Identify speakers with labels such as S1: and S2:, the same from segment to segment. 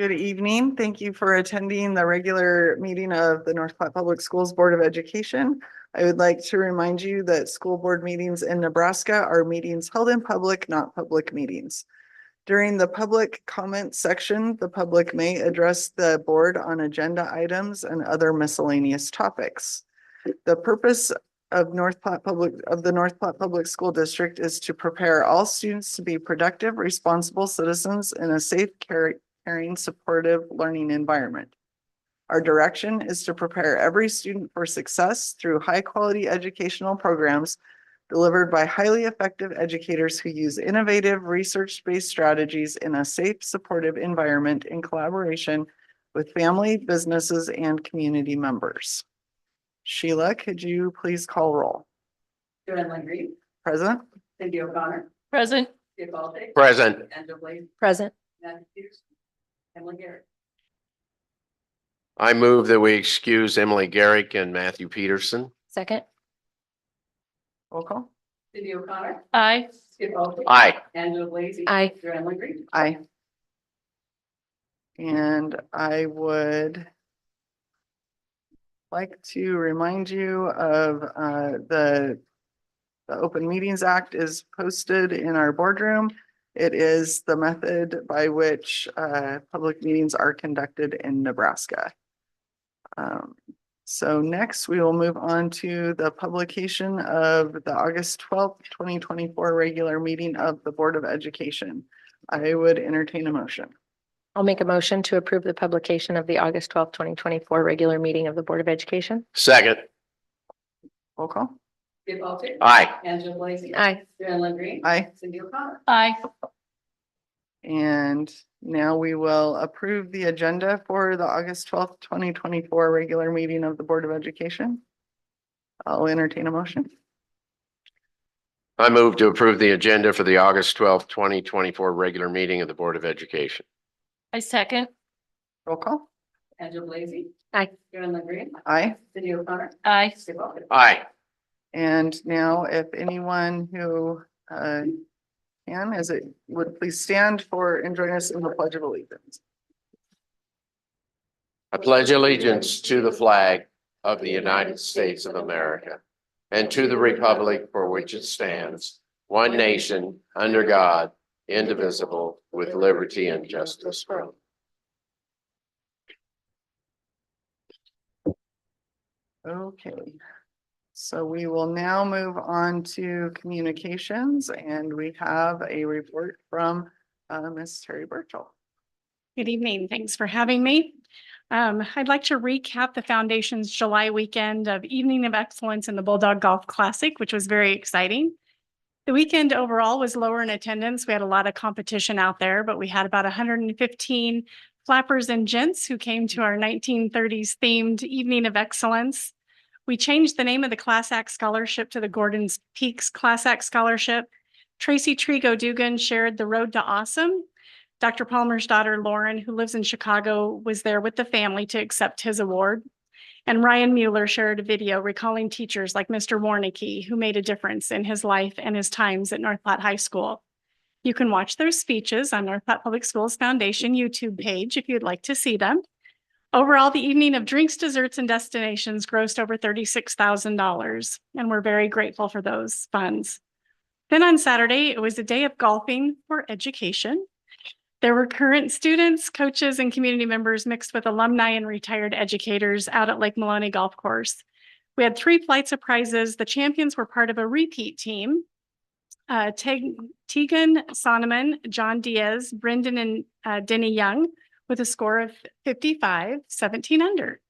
S1: Good evening. Thank you for attending the regular meeting of the North Platte Public Schools Board of Education. I would like to remind you that school board meetings in Nebraska are meetings held in public, not public meetings. During the public comment section, the public may address the board on agenda items and other miscellaneous topics. The purpose of the North Platte Public School District is to prepare all students to be productive, responsible citizens in a safe, caring, supportive learning environment. Our direction is to prepare every student for success through high-quality educational programs delivered by highly effective educators who use innovative, research-based strategies in a safe, supportive environment in collaboration with family, businesses, and community members. Sheila, could you please call roll?
S2: Joanne Green.
S1: Present.
S2: Cindy O'Connor.
S3: Present.
S2: Skip Alday.
S4: Present.
S2: Angela Blaze.
S3: Present.
S2: Matthew Peterson. Emily Garrett.
S4: I move that we excuse Emily Garrick and Matthew Peterson.
S3: Second.
S1: Roll call.
S2: Cindy O'Connor.
S3: Aye.
S2: Skip Alday.
S4: Aye.
S2: Angela Blaze.
S3: Aye.
S2: Joanne Green.
S1: Aye. And I would like to remind you of the Open Meetings Act is posted in our boardroom. It is the method by which public meetings are conducted in Nebraska. So next we will move on to the publication of the August 12th, 2024 regular meeting of the Board of Education. I would entertain a motion.
S3: I'll make a motion to approve the publication of the August 12th, 2024 regular meeting of the Board of Education.
S4: Second.
S1: Roll call.
S2: Skip Alday.
S4: Aye.
S2: Angela Blaze.
S3: Aye.
S2: Joanne Green.
S1: Aye.
S2: Cindy O'Connor.
S3: Aye.
S1: And now we will approve the agenda for the August 12th, 2024 regular meeting of the Board of Education. I'll entertain a motion.
S4: I move to approve the agenda for the August 12th, 2024 regular meeting of the Board of Education.
S3: I second.
S1: Roll call.
S2: Angela Blaze.
S3: Aye.
S2: Joanne Green.
S1: Aye.
S2: Cindy O'Connor.
S3: Aye.
S2: Skip Alday.
S4: Aye.
S1: And now if anyone who would please stand for and join us in the Pledge of Allegiance.
S4: I pledge allegiance to the flag of the United States of America and to the republic for which it stands, one nation, under God, indivisible, with liberty and justice for all.
S1: Okay. So we will now move on to communications, and we have a report from Ms. Terry Burchell.
S5: Good evening. Thanks for having me. I'd like to recap the Foundation's July weekend of Evening of Excellence in the Bulldog Golf Classic, which was very exciting. The weekend overall was lower in attendance. We had a lot of competition out there, but we had about 115 flappers and gents who came to our 1930s themed Evening of Excellence. We changed the name of the Class Act Scholarship to the Gordon's Peaks Class Act Scholarship. Tracy Trigo Dugan shared the Road to Awesome. Dr. Palmer's daughter, Lauren, who lives in Chicago, was there with the family to accept his award. And Ryan Mueller shared a video recalling teachers like Mr. Warnicki, who made a difference in his life and his times at North Platte High School. You can watch those speeches on North Platte Public Schools Foundation YouTube page if you'd like to see them. Overall, the evening of drinks, desserts, and destinations grossed over $36,000, and we're very grateful for those funds. Then on Saturday, it was a day of golfing for education. There were current students, coaches, and community members mixed with alumni and retired educators out at Lake Maloney Golf Course. We had 3 flights of prizes. The champions were part of a repeat team. Tegan Sonneman, John Diaz, Brendan and Denny Young, with a score of 55, 17 under.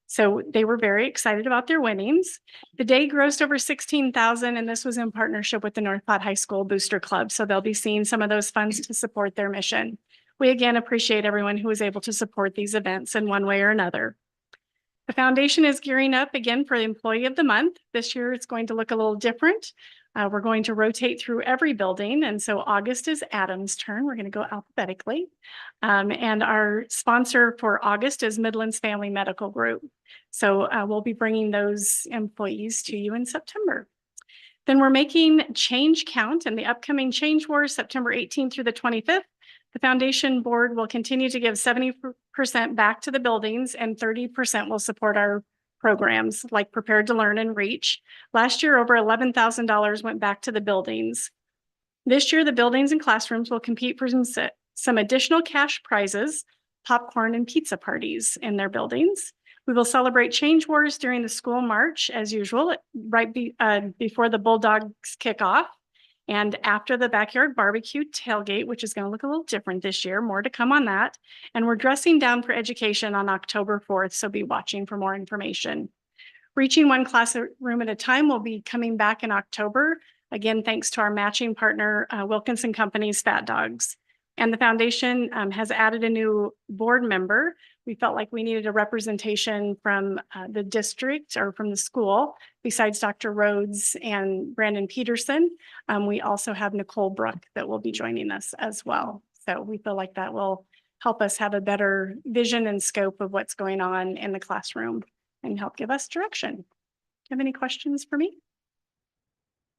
S5: So they were very excited about their winnings. The day grossed over $16,000, and this was in partnership with the North Platte High School Booster Club. So they'll be seeing some of those funds to support their mission. We again appreciate everyone who was able to support these events in one way or another. The foundation is gearing up again for the Employee of the Month. This year it's going to look a little different. We're going to rotate through every building. And so August is Adam's turn. We're going to go alphabetically. And our sponsor for August is Midlands Family Medical Group. So we'll be bringing those employees to you in September. Then we're making Change Count in the upcoming Change Wars, September 18th through the 25th. The foundation board will continue to give 70% back to the buildings and 30% will support our programs like Prepared to Learn and Reach. Last year, over $11,000 went back to the buildings. This year, the buildings and classrooms will compete for some additional cash prizes, popcorn and pizza parties in their buildings. We will celebrate Change Wars during the school march as usual, before the Bulldogs kick off. And after the backyard barbecue tailgate, which is going to look a little different this year, more to come on that. And we're dressing down for education on October 4th, so be watching for more information. Reaching one classroom at a time will be coming back in October. Again, thanks to our matching partner, Wilkinson Company's Fat Dogs. And the foundation has added a new board member. We felt like we needed a representation from the district or from the school. Besides Dr. Rhodes and Brandon Peterson, we also have Nicole Brook that will be joining us as well. So we feel like that will help us have a better vision and scope of what's going on in the classroom and help give us direction. Do you have any questions for me?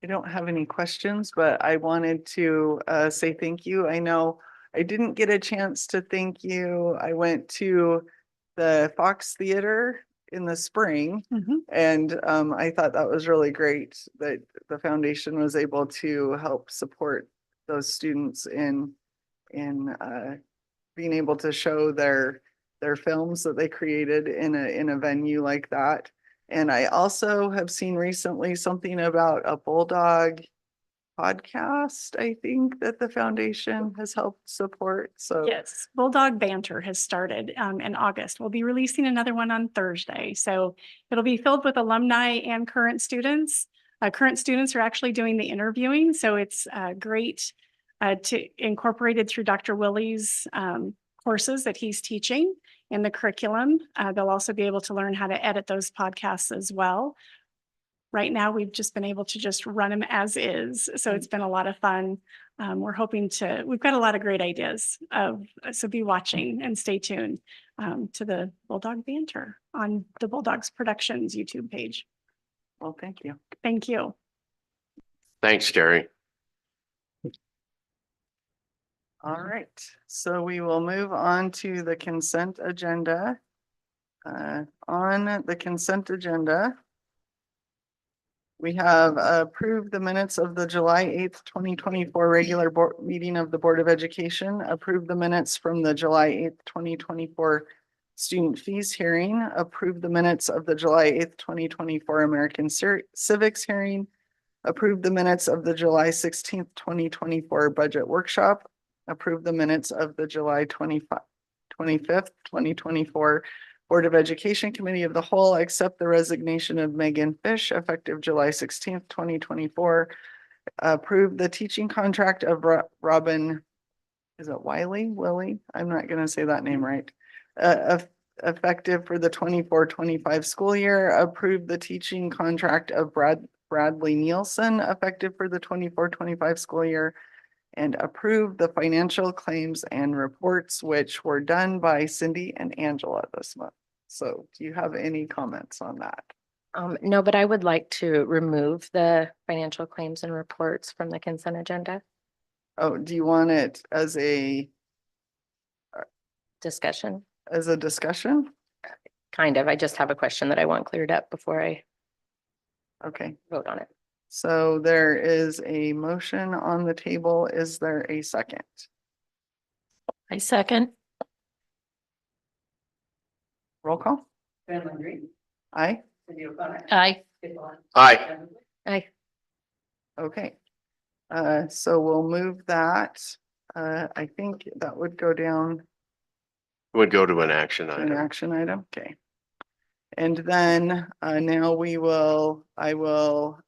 S1: I don't have any questions, but I wanted to say thank you. I know I didn't get a chance to thank you. I went to the Fox Theater in the spring and I thought that was really great that the foundation was able to help support those students in being able to show their films that they created in a venue like that. And I also have seen recently something about a Bulldog podcast, I think, that the foundation has helped support. So
S5: Yes, Bulldog Banter has started in August. We'll be releasing another one on Thursday. So it'll be filled with alumni and current students. Current students are actually doing the interviewing. So it's great to incorporated through Dr. Willie's courses that he's teaching in the curriculum. They'll also be able to learn how to edit those podcasts as well. Right now, we've just been able to just run them as is. So it's been a lot of fun. We're hoping we've got a lot of great ideas. So be watching and stay tuned to the Bulldog Banter on the Bulldogs Productions YouTube page.
S1: well, thank you.
S5: Thank you.
S4: Thanks, Jerry.
S1: All right, so we will move on to the consent agenda. On the consent agenda, we have approved the minutes of the July 8th, 2024 regular board meeting of the Board of Education, approved the minutes from the July 8th, 2024 student fees hearing, approved the minutes of the July 8th, 2024 American Civics hearing, approved the minutes of the July 16th, 2024 budget workshop, approved the minutes of the July 25th, 2024 Board of Education Committee of the Whole, accept the resignation of Megan Fish effective July 16th, 2024. Approve the teaching contract of Robin, is it Willie? I'm not going to say that name right. Effective for the 24-25 school year. Approve the teaching contract of Bradley Nielsen effective for the 24-25 school year. And approve the financial claims and reports, which were done by Cindy and Angela this month. So do you have any comments on that?
S3: No, but I would like to remove the financial claims and reports from the consent agenda
S1: Oh, do you want it as a
S3: discussion.
S1: discussion?
S3: Kind of. I just have a question that I want cleared up before I
S1: Okay,
S3: vote on it.
S1: so there is a motion on the table. Is there a second?
S3: I second.
S1: Roll call?
S2: Graham Green,
S1: Aye.
S2: Cindy O'Connor.
S3: Aye.
S2: Dick Clark.
S4: Aye.
S3: Aye.
S1: Okay. So we'll move that. I think that would go down
S4: Would go to an action
S1: to an
S4: item.
S1: action item. Okay. And then now I will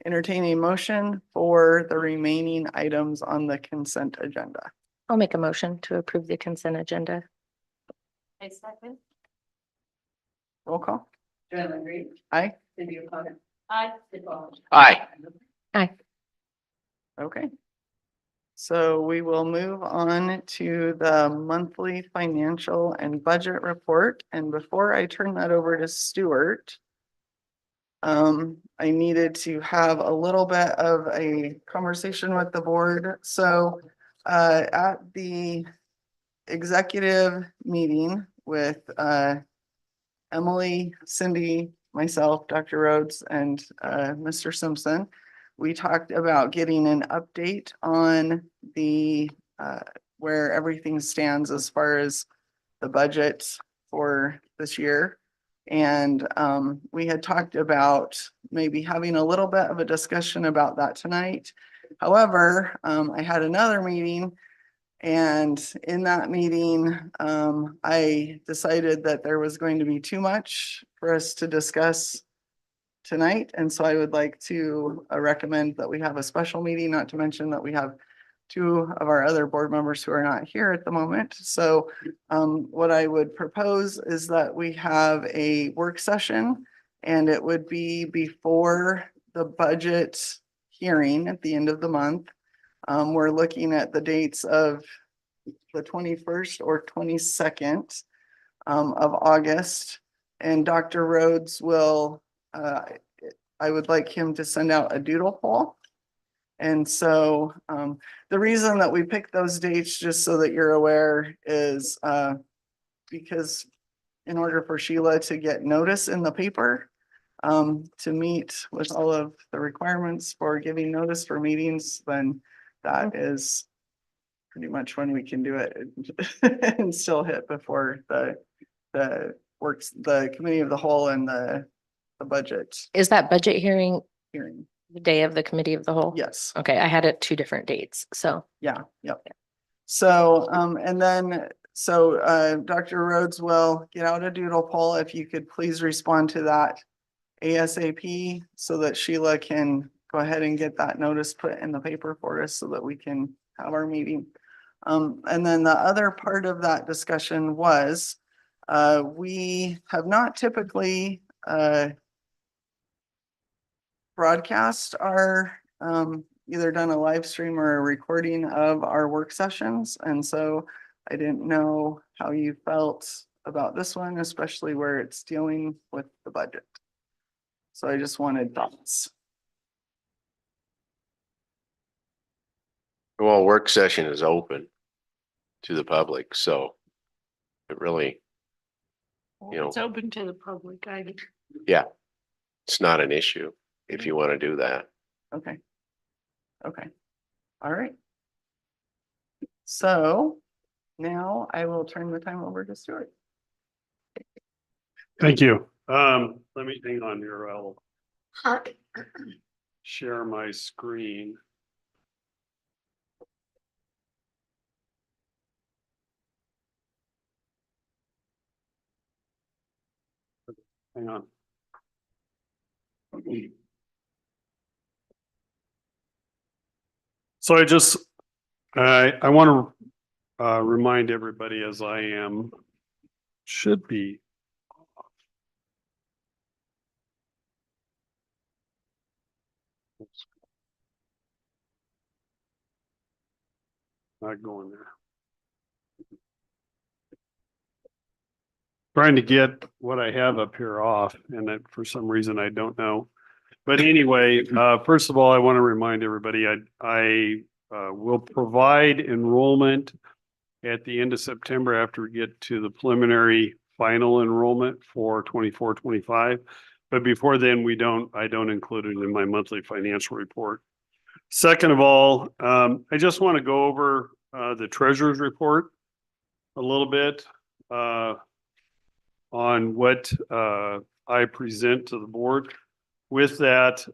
S1: entertain a motion for the remaining items on the consent agenda.
S3: I'll make a motion to approve the consent agenda.
S2: I second.
S1: Roll call?
S2: Graham Green,
S1: Aye.
S2: Cindy O'Connor. Aye. Dick Clark.
S4: Aye.
S1: Okay. So we will move on to the monthly financial and budget report. And before I turn that over to Stuart, I needed to have a little bit of a conversation with the board. So at the executive meeting with, Emily, Cindy, myself, Dr. Rhodes, and, Mr. Simpson, we talked about getting an update on the, where everything stands as far as the budget for this year. And we had talked about maybe having a little bit of a discussion about that tonight. However, I had another meeting, and in that meeting, I decided that there was going to be too much for us to discuss tonight. And so I would like to recommend that we have a special meeting, not to mention that we have two of our other board members who are not here at the moment. So what I would propose is that we have a work session, and it would be before the budget hearing at the end of the month. We're looking at the dates of the 21st or 22nd of August. And Dr. Rhodes will, I would like him to send out a doodle poll. And so the reason that we picked those dates, just so that you're aware, is because in order for Sheila to get notice in the paper, to meet with all of the requirements for giving notice for meetings, then that is pretty much when we can do it and still hit before the works, the committee of the whole and the budget
S3: Is that budget hearing
S1: hearing.
S3: the day of the committee of the whole?
S1: Yes.
S3: Okay, I had it 2 different dates, so.
S1: Yeah, yep. So, and then, so, Dr. Rhodes will get out a doodle poll. If you could please respond to that ASAP so that Sheila can go ahead and get that notice put in the paper for us so that we can have our meeting. And then the other part of that discussion was, we have not typically, broadcast our, either done a live stream or a recording of our work sessions. And so I didn't know how you felt about this one, especially where it's dealing with the budget. So I just wanted thoughts.
S4: Well, work session is open to the public, so it really, you know,
S2: It's open to the public.
S4: it's not an issue if you want to do that.
S1: Okay. Okay. All right. So now I will turn the time over to Stuart.
S6: Thank you. Let me hang on here. I'll share my screen. Hang on. So I want to remind everybody, as I am, should be. Not going there. Trying to get what I have up here off, and that for some reason I don't know. But anyway, first of all, I want to remind everybody, I will provide enrollment at the end of September after we get to the preliminary final enrollment for 24-25. But before then, I don't include it in my monthly financial report. Second of all, I just want to go over the treasurer's report a little bit on what I present to the board. With that,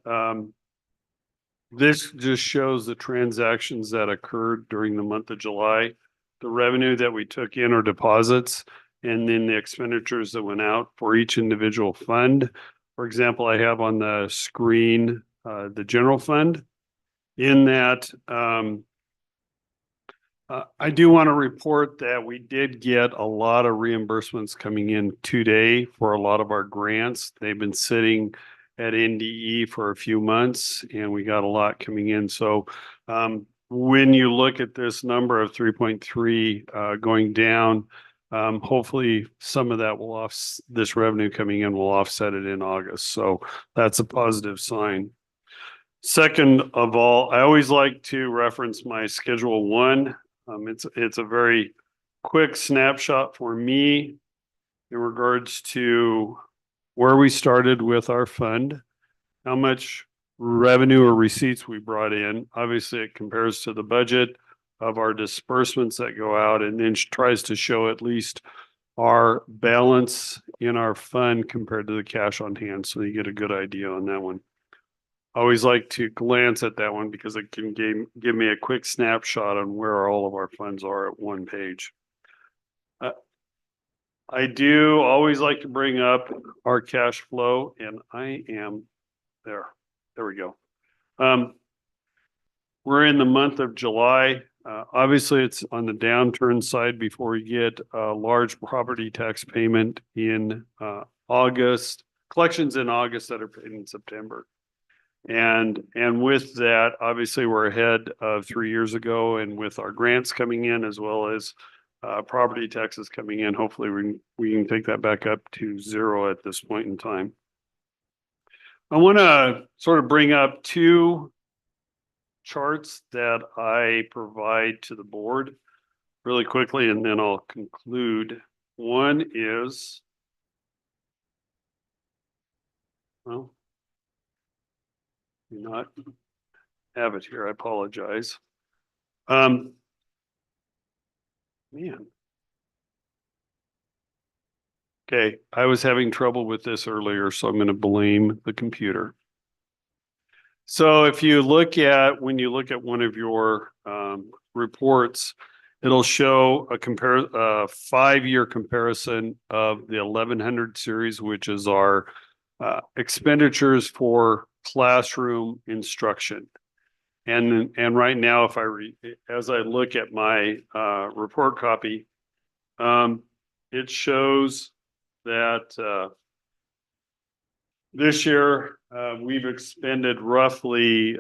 S6: this just shows the transactions that occurred during the month of July, the revenue that we took in or deposits, and then the expenditures that went out for each individual fund. For example, I have on the screen the general fund. In that, I do want to report that we did get a lot of reimbursements coming in today for a lot of our grants. They've been sitting at NDE for a few months, and we got a lot coming in. So when you look at this number of 3.3 going down, hopefully some of that will this revenue coming in will offset it in August. So that's a positive sign. Second of all, I always like to reference my Schedule 1. It's a very quick snapshot for me in regards to where we started with our fund, how much revenue or receipts we brought in. Obviously, it compares to the budget of our disbursements that go out and then tries to show at least our balance in our fund compared to the cash on hand. So you get a good idea on that one. I always like to glance at that one because it can give me a quick snapshot on where all of our funds are at one page. I do always like to bring up our cash flow, and I am there. There we go. We're in the month of July. Obviously, it's on the downturn side before we get a large property tax payment in August, collections in August that are paid in September. And with that, obviously, we're ahead of 3 years ago, and with our grants coming in as well as property taxes coming in, hopefully we can take that back up to 0 at this point in time. I want to sort of bring up 2 charts that I provide to the board really quickly, and then I'll conclude. One is, well, do not have it here. I apologize. Man. Okay, I was having trouble with this earlier, so I'm going to blame the computer. So if you look at, when you look at one of your reports, it'll show a 5-year comparison of the 1100 series, which is our expenditures for classroom instruction. And right now, if as I look at my report copy, it shows that this year we've expended roughly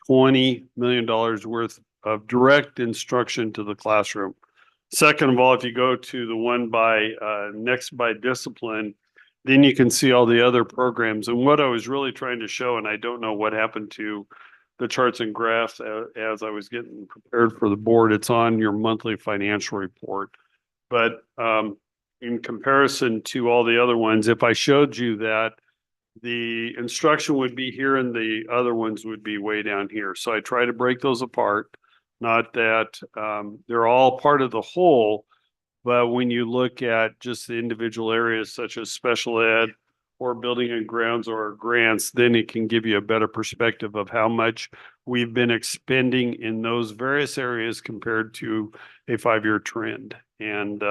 S6: $20 million worth of direct instruction to the classroom. Second of all, if you go to the one by next by discipline, then you can see all the other programs. And what I was really trying to show, and I don't know what happened to the charts and graphs as I was getting prepared for the board, it's on your monthly financial report. But in comparison to all the other ones, if I showed you that the instruction would be here and the other ones would be way down here. So I try to break those apart, not that they're all part of the whole, but when you look at just the individual areas such as special ed or building and grounds or grants, then it can give you a better perspective of how much we've been expending in those various areas compared to a 5-year trend. And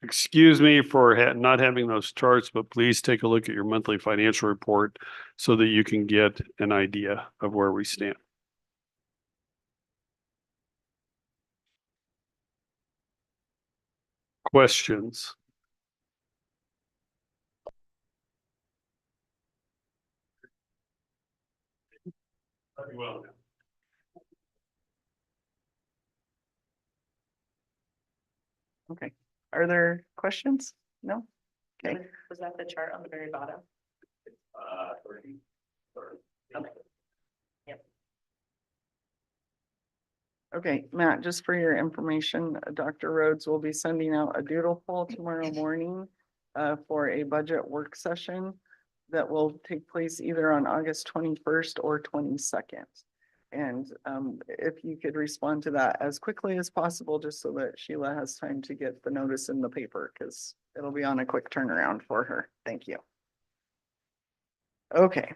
S6: excuse me for not having those charts, but please take a look at your monthly financial report so that you can get an idea of where we stand. Questions? Well,
S1: Okay, are there questions? No? Okay,
S2: Was that the chart on the very bottom? Okay.
S1: okay, Matt, just for your information, Dr. Rhodes will be sending out a doodle poll tomorrow morning for a budget work session that will take place either on August 21st or 22nd. And if you could respond to that as quickly as possible, just so that Sheila has time to get the notice in the paper, because it'll be on a quick turnaround for her. Thank you. Okay.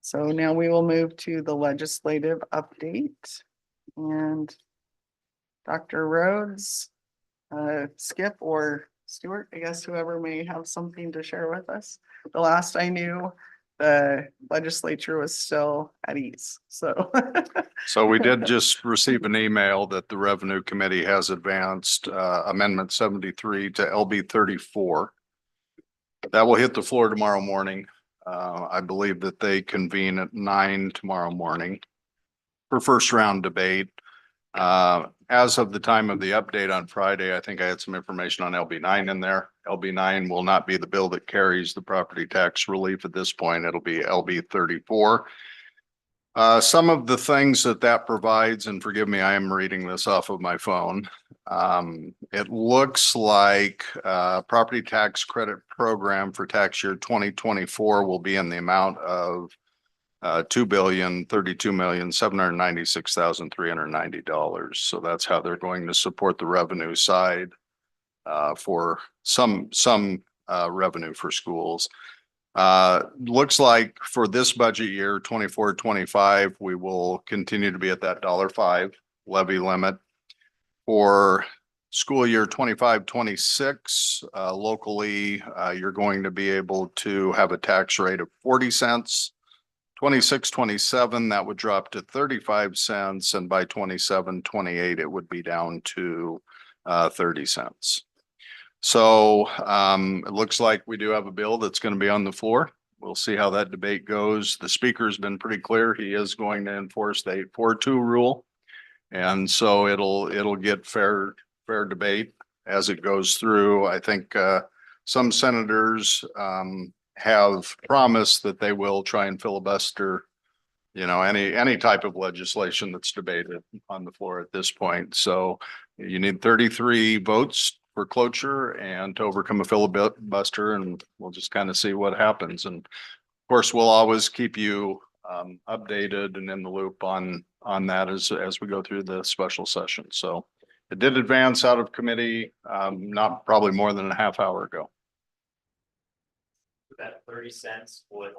S1: So now we will move to the legislative update. And Dr. Rhodes, Skip or Stuart, I guess whoever may have something to share with us. The last I knew, the legislature was still at ease, so.
S7: So we did just receive an email that the Revenue Committee has advanced Amendment 73 to LB 34. That will hit the floor tomorrow morning. I believe that they convene at 9 tomorrow morning for first round debate. As of the time of the update on Friday, I think I had some information on LB9 in there. LB9 will not be the bill that carries the property tax relief at this point. It'll be LB34. Some of the things that provides, and forgive me, I am reading this off of my phone. It looks like property tax credit program for tax year 2024 will be in the amount of $2,032,796,390. So that's how they're going to support the revenue side for some revenue for schools. Looks like for this budget year, 24-25, we will continue to be at that $5 levy limit. For school year 25-26, locally, you're going to be able to have a tax rate of 40 cents. 26-27, that would drop to 35 cents. And by 27-28, it would be down to 30 cents. So it looks like we do have a bill that's going to be on the floor. We'll see how that debate goes. The speaker's been pretty clear. He is going to enforce the 842 rule. And so it'll get fair debate as it goes through. I think some senators have promised that they will try and filibuster, any type of legislation that's debated on the floor at this point. So you need 33 votes for cloture and to overcome a filibuster, and we'll just kind of see what happens. And of course, we'll always keep you updated and in the loop on that as we go through the special session. So it did advance out of committee, not probably more than a half hour ago.
S8: That 30 cents would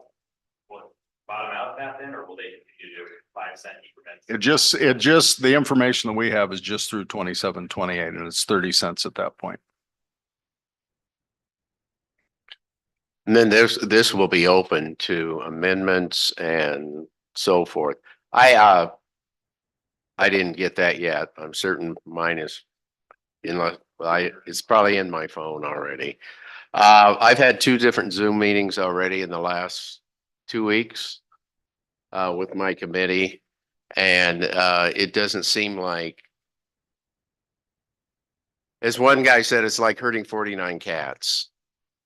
S8: bottom out that then, or will they continue to do 5-cent increments?
S7: It just, the information that we have is just through 27-28, and it's 30 cents at that point.
S4: And then this will be open to amendments and so forth. I didn't get that yet. I'm certain mine is it's probably in my phone already. I've had 2 different Zoom meetings already in the last 2 weeks with my committee, and it doesn't seem like, as one guy said, it's like herding 49 cats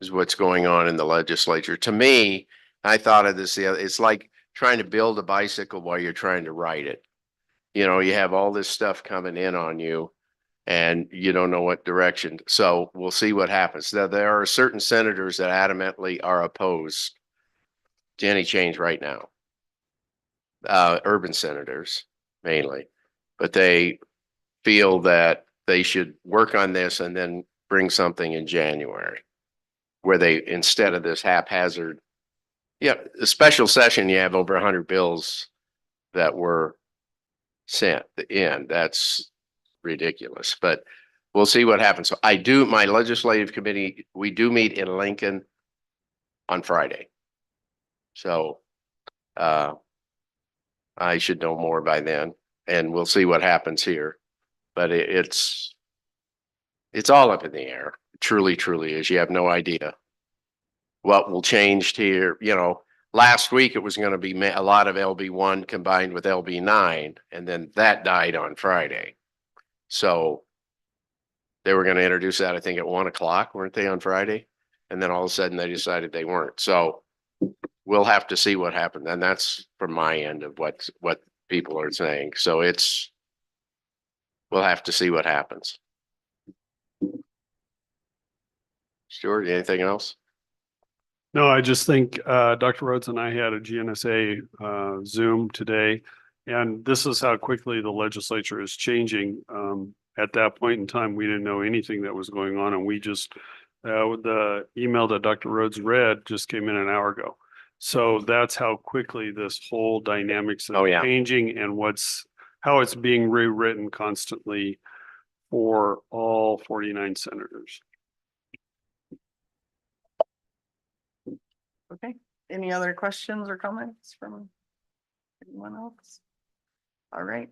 S4: is what's going on in the legislature. To me, I thought of this, it's like trying to build a bicycle while you're trying to ride it. You have all this stuff coming in on you and you don't know what direction. So we'll see what happens. Now, there are certain senators that adamantly are opposed to any change right now. Urban senators mainly, but they feel that they should work on this and then bring something in January where they, instead of this haphazard, the special session, you have over 100 bills that were sent in. That's ridiculous, but we'll see what happens. So my legislative committee, we do meet in Lincoln on Friday. So I should know more by then, and we'll see what happens here. But it's all up in the air. Truly is. You have no idea what will change here. Last week it was going to be a lot of LB1 combined with LB9, and then that died on Friday. So they were going to introduce that, I think, at 1 o'clock, weren't they, on Friday? And then all of a sudden they decided they weren't. So we'll have to see what happened. And that's from my end of what people are saying. So we'll have to see what happens. Stuart, anything else?
S6: No, I just think Dr. Rhodes and I had a GNSA Zoom today, and this is how quickly the legislature is changing. At that point in time, we didn't know anything that was going on, and we just the email that Dr. Rhodes read just came in an hour ago. So that's how quickly this whole dynamics is changing, and how it's being rewritten constantly for all 49 senators.
S1: Okay, any other questions or comments from anyone else? All right,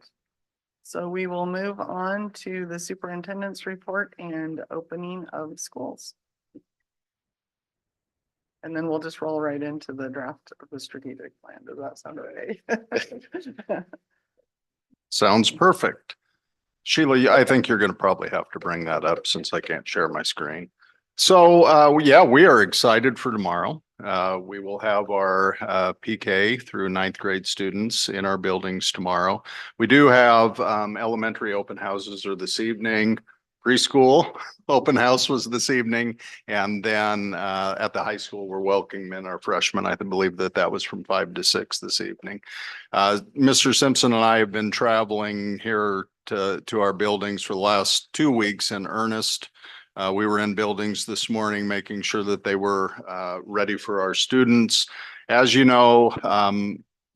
S1: so we will move on to the superintendent's report and opening of schools. And then we'll just roll right into the draft of the strategic plan. Does that sound okay?
S7: Sounds perfect. Sheila, I think you're going to probably have to bring that up since I can't share my screen. So, yeah, we are excited for tomorrow. We will have our PK through ninth grade students in our buildings tomorrow. We do have elementary open houses are this evening. Preschool open house was this evening. And then at the high school, we're welcoming our freshmen. I believe that was from 5 to 6 this evening. Mr. Simpson and I have been traveling here to our buildings for the last 2 weeks in earnest. We were in buildings this morning, making sure that they were ready for our students. As you know,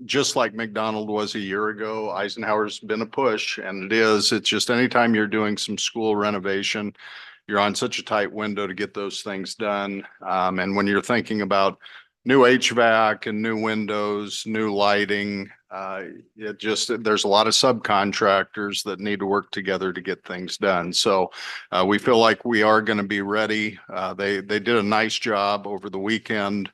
S7: just like McDonald was a year ago, Eisenhower's been a push, and it is. It's just anytime you're doing some school renovation, you're on such a tight window to get those things done. And when you're thinking about new HVAC and new windows, new lighting, there's a lot of subcontractors that need to work together to get things done. So we feel like we are going to be ready. They did a nice job over the weekend.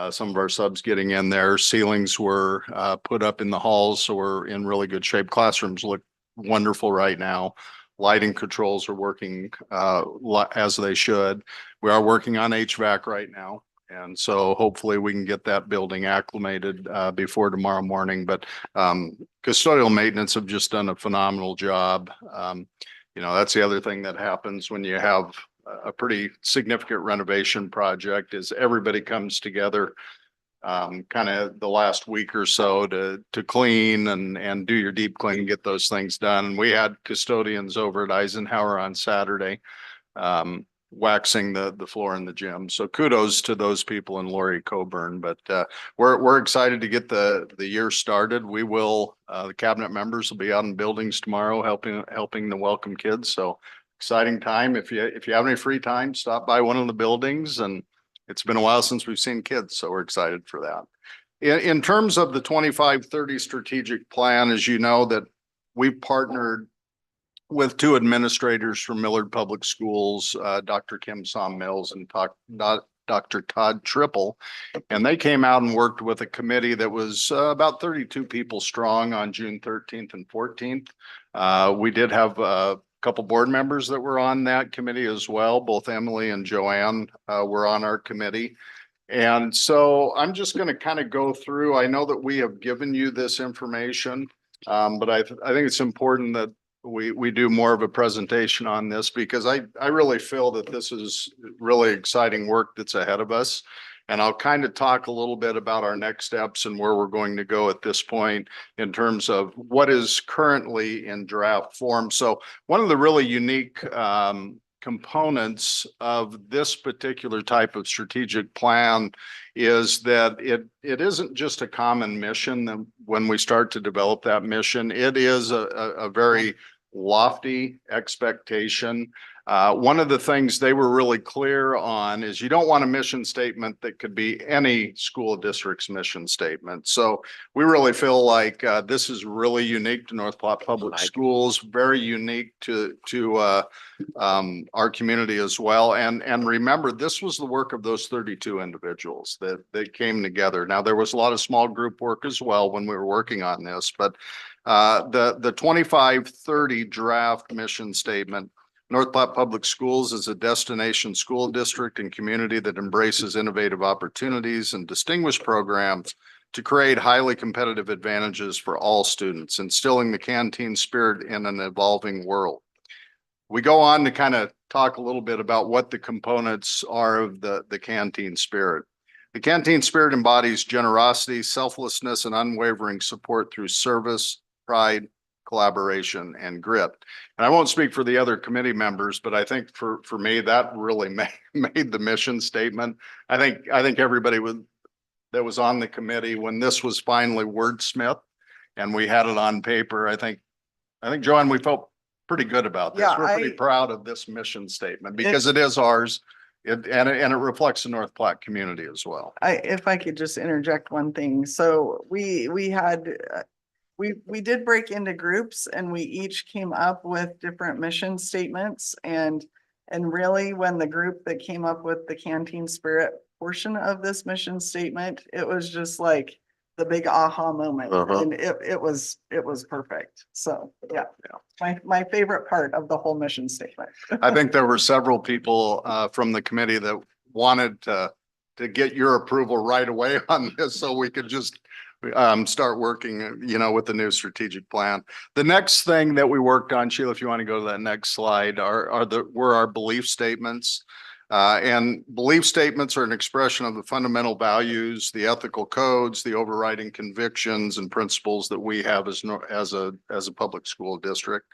S7: Some of our subs getting in there. Ceilings were put up in the halls, so we're in really good shape. Classrooms look wonderful right now. Lighting controls are working as they should. We are working on HVAC right now. And so hopefully we can get that building acclimated before tomorrow morning. But custodial maintenance have just done a phenomenal job. That's the other thing that happens when you have a pretty significant renovation project is everybody comes together kind of the last week or so to clean and do your deep clean, get those things done. And we had custodians over at Eisenhower on Saturday. Waxing the floor in the gym. So kudos to those people in Lori Coburn, but we're excited to get the year started. We will, the cabinet members will be out in buildings tomorrow helping the welcome kids. So exciting time. If you have any free time, stop by one of the buildings, and it's been a while since we've seen kids. So we're excited for that. In terms of the 25-30 strategic plan, as you know, that we've partnered with 2 administrators from Millard Public Schools, Dr. Kim Som Mills and Dr. Todd Triple. And they came out and worked with a committee that was about 32 people strong on June 13th and 14th. We did have a couple board members that were on that committee as well. Both Emily and Joanne were on our committee. And so I'm just going to kind of go through. I know that we have given you this information, but I think it's important that we do more of a presentation on this because I really feel that this is really exciting work that's ahead of us. And I'll kind of talk a little bit about our next steps and where we're going to go at this point in terms of what is currently in draft form. So one of the really unique components of this particular type of strategic plan is that it isn't just a common mission. That when we start to develop that mission, it is a very lofty expectation. One of the things they were really clear on is you don't want a mission statement that could be any school district's mission statement. So we really feel like this is really unique to North Platte Public Schools, very unique to our community as well. And remember, this was the work of those 32 individuals that came together. Now, there was a lot of small group work as well when we were working on this, but the 25-30 draft mission statement. North Platte Public Schools is a destination school district and community that embraces innovative opportunities and distinguished programs to create highly competitive advantages for all students, instilling the canteen spirit in an evolving world. We go on to kind of talk a little bit about what the components are of the canteen spirit. The canteen spirit embodies generosity, selflessness, and unwavering support through service, pride, collaboration, and grit. And I won't speak for the other committee members, but I think for me, that really made the mission statement. I think everybody that was on the committee when this was finally wordsmithed and we had it on paper, I think Joanne, we felt pretty good about this.
S1: Yeah,
S7: We're pretty proud of this mission statement because it is ours. And it reflects the North Platte community as well.
S1: If I could just interject one thing. So we did break into groups and we each came up with different mission statements and really when the group that came up with the canteen spirit portion of this mission statement, it was just like the big aha moment.
S4: Uh-huh.
S1: And it was perfect. So, yeah, my favorite part of the whole mission statement.
S7: I think there were several people from the committee that wanted to get your approval right away on this so we could just start working, with the new strategic plan. The next thing that we worked on, Sheila, if you want to go to that next slide, were our belief statements. And belief statements are an expression of the fundamental values, the ethical codes, the overriding convictions and principles that we have as a public school district.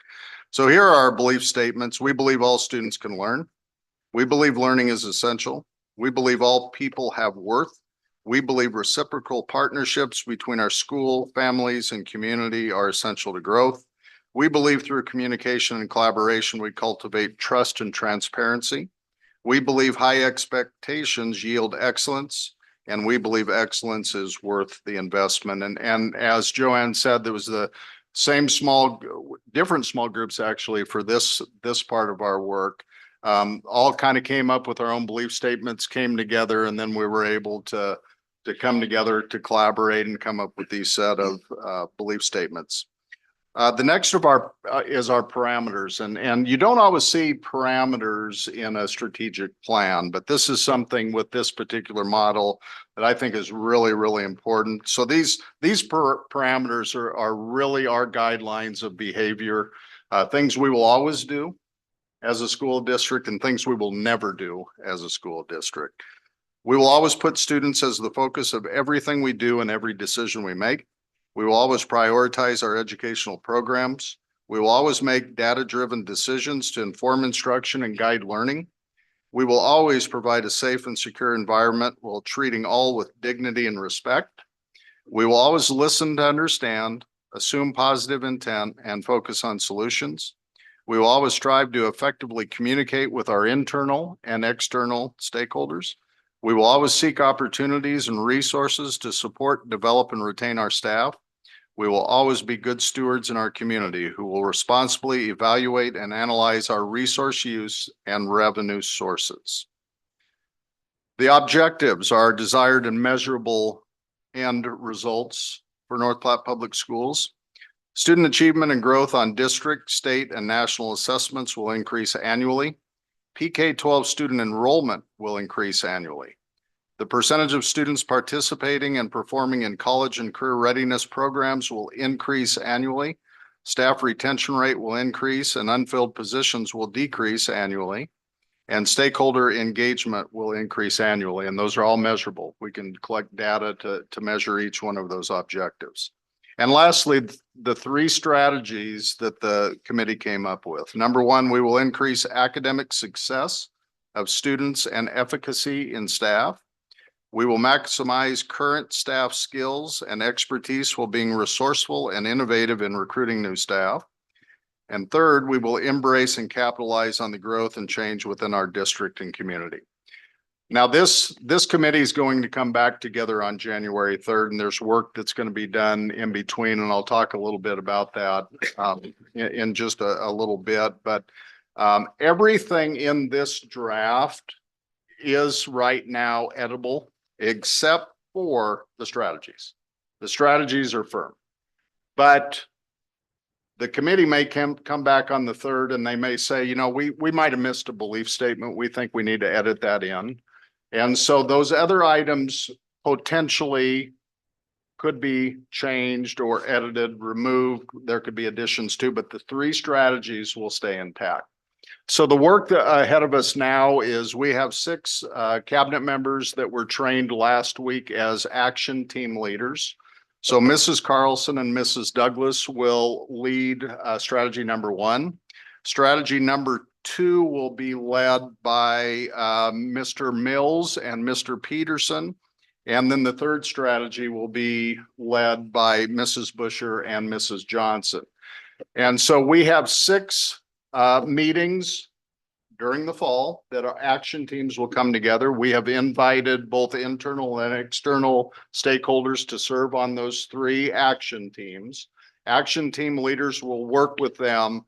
S7: So here are our belief statements. We believe all students can learn. We believe learning is essential. We believe all people have worth. We believe reciprocal partnerships between our school, families, and community are essential to growth. We believe through communication and collaboration, we cultivate trust and transparency. We believe high expectations yield excellence, and we believe excellence is worth the investment. And as Joanne said, there was the same different small groups actually for this part of our work. All kind of came up with our own belief statements, came together, and then we were able to come together to collaborate and come up with these set of belief statements. The next of our is our parameters, and you don't always see parameters in a strategic plan, but this is something with this particular model that I think is really, really important. So these parameters are really our guidelines of behavior, things we will always do as a school district and things we will never do as a school district. We will always put students as the focus of everything we do and every decision we make. We will always prioritize our educational programs. We will always make data-driven decisions to inform instruction and guide learning. We will always provide a safe and secure environment while treating all with dignity and respect. We will always listen to understand, assume positive intent, and focus on solutions. We will always strive to effectively communicate with our internal and external stakeholders. We will always seek opportunities and resources to support, develop, and retain our staff. We will always be good stewards in our community who will responsibly evaluate and analyze our resource use and revenue sources. The objectives are desired and measurable end results for North Platte Public Schools. Student achievement and growth on district, state, and national assessments will increase annually. PK-12 student enrollment will increase annually. The percentage of students participating and performing in college and career readiness programs will increase annually. Staff retention rate will increase and unfilled positions will decrease annually. And stakeholder engagement will increase annually. And those are all measurable. We can collect data to measure each one of those objectives. And lastly, the three strategies that the committee came up with. Number one, we will increase academic success of students and efficacy in staff. We will maximize current staff skills and expertise while being resourceful and innovative in recruiting new staff. And third, we will embrace and capitalize on the growth and change within our district and community. Now, this committee is going to come back together on January 3rd, and there's work that's going to be done in between, and I'll talk a little bit about that in just a little bit. But everything in this draft is right now editable, except for the strategies. The strategies are firm, but the committee may come back on the 3rd and they may say, we might have missed a belief statement. We think we need to edit that in. And so those other items potentially could be changed or edited, removed. There could be additions too, but the three strategies will stay intact. So the work ahead of us now is we have 6 cabinet members that were trained last week as action team leaders. So Mrs. Carlson and Mrs. Douglas will lead strategy number 1. Strategy number 2 will be led by Mr. Mills and Mr. Peterson. And then the third strategy will be led by Mrs. Busher and Mrs. Johnson. And so we have 6 meetings during the fall that our action teams will come together. We have invited both internal and external stakeholders to serve on those 3 action teams. Action team leaders will work with them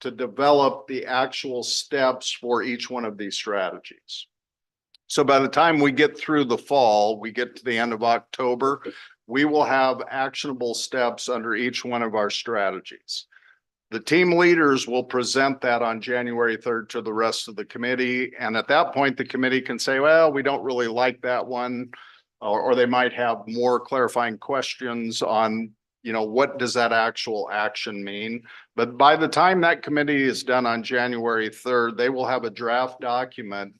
S7: to develop the actual steps for each one of these strategies. So by the time we get through the fall, we get to the end of October, we will have actionable steps under each one of our strategies. The team leaders will present that on January 3rd to the rest of the committee. And at that point, the committee can say, well, we don't really like that one. Or they might have more clarifying questions on, what does that actual action mean? But by the time that committee is done on January 3rd, they will have a draft document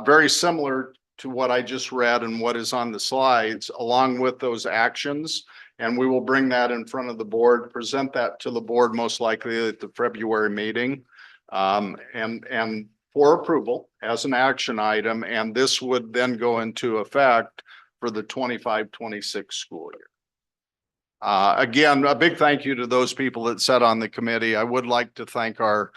S7: very similar to what I just read and what is on the slides, along with those actions. And we will bring that in front of the board, present that to the board, most likely at the February meeting. And for approval as an action item. And this would then go into effect for the 25-26 school year. Again, a big thank you to those people that sat on the committee. I would like to thank our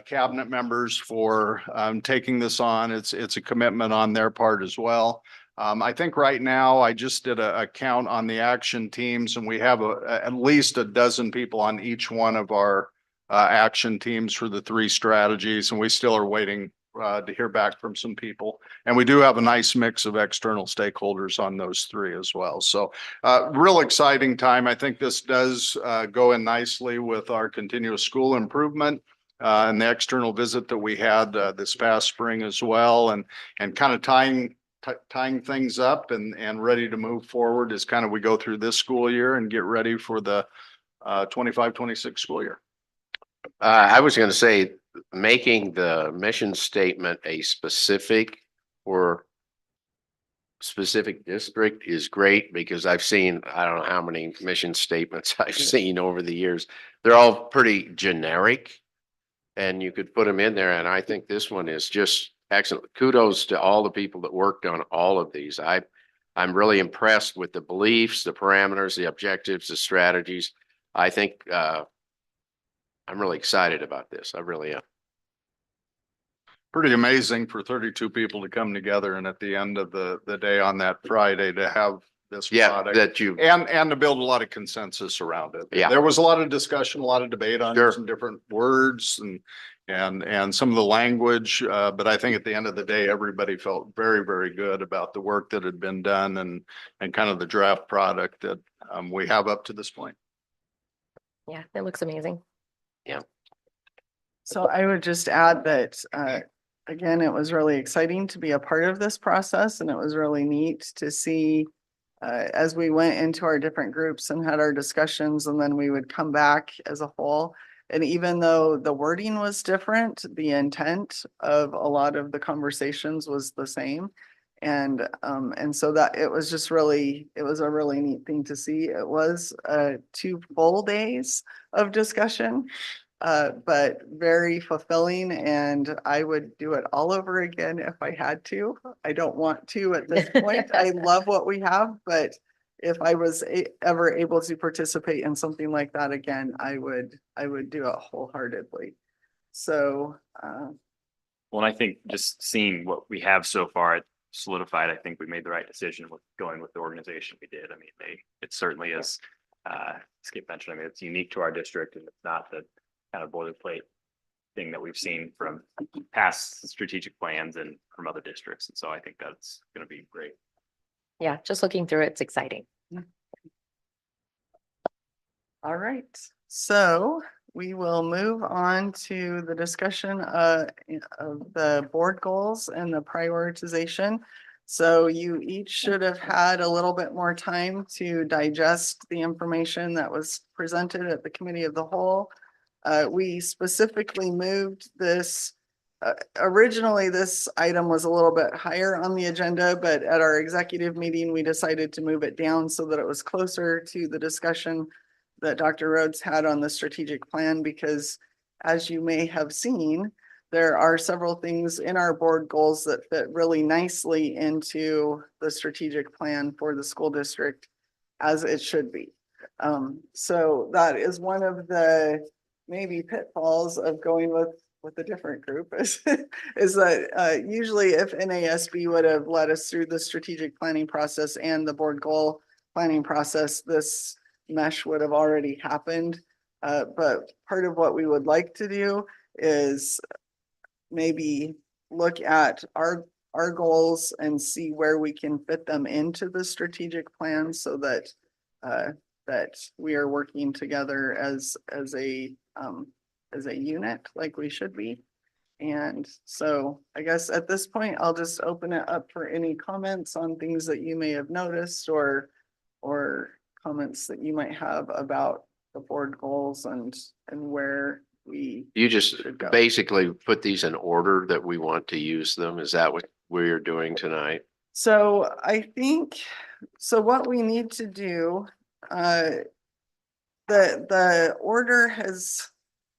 S7: cabinet members for taking this on. It's a commitment on their part as well. I think right now I just did a count on the action teams, and we have at least a dozen people on each one of our action teams for the 3 strategies, and we still are waiting to hear back from some people. And we do have a nice mix of external stakeholders on those 3 as well. So real exciting time. I think this does go in nicely with our continuous school improvement and the external visit that we had this past spring as well, and kind of tying things up and ready to move forward as kind of we go through this school year and get ready for the 25-26 school year.
S4: I was going to say, making the mission statement a specific or specific district is great, because I've seen, I don't know how many mission statements I've seen over the years. They're all pretty generic, and you could put them in there. And I think this one is just excellent. Kudos to all the people that worked on all of these. I'm really impressed with the beliefs, the parameters, the objectives, the strategies. I think I'm really excited about this. I really am.
S7: Pretty amazing for 32 people to come together and at the end of the day on that Friday to have this
S4: Yeah,
S7: product.
S4: that you,
S7: And to build a lot of consensus around it.
S4: Yeah.
S7: There was a lot of discussion, a lot of debate on
S4: Sure.
S7: some different words and some of the language. But I think at the end of the day, everybody felt very, very good about the work that had been done and kind of the draft product that we have up to this point.
S3: Yeah, it looks amazing.
S1: So I would just add that, again, it was really exciting to be a part of this process, and it was really neat to see as we went into our different groups and had our discussions, and then we would come back as a whole. And even though the wording was different, the intent of a lot of the conversations was the same. And so that it was just really, it was a really neat thing to see. It was 2 full days of discussion. But very fulfilling, and I would do it all over again if I had to. I don't want to at this point. I love what we have, but if I was ever able to participate in something like that again, I would do it wholeheartedly. So,
S8: Well, and I think just seeing what we have so far, it solidified, I think we made the right decision with going with the organization we did. I mean, it certainly is, Skip mentioned, I mean, it's unique to our district, and it's not the kind of boilerplate thing that we've seen from past strategic plans and from other districts. And so I think that's going to be great.
S3: Yeah, just looking through it's exciting.
S1: all right. So we will move on to the discussion of the board goals and the prioritization. So you each should have had a little bit more time to digest the information that was presented at the committee of the whole. We specifically moved this. Originally, this item was a little bit higher on the agenda, but at our executive meeting, we decided to move it down so that it was closer to the discussion that Dr. Rhodes had on the strategic plan, because as you may have seen, there are several things in our board goals that fit really nicely into the strategic plan for the school district as it should be. So that is one of the maybe pitfalls of going with a different group is that usually if NASB would have led us through the strategic planning process and the board goal planning process, this mesh would have already happened. But part of what we would like to do is maybe look at our our goals and see where we can fit them into the strategic plan so that that we are working together as a unit like we should be. And so I guess at this point, I'll just open it up for any comments on things that you may have noticed or comments that you might have about the board goals and where we
S4: You just
S1: should go.
S4: basically put these in order that we want to use them. Is that what we're doing tonight?
S1: So I think, so what we need to do, the order has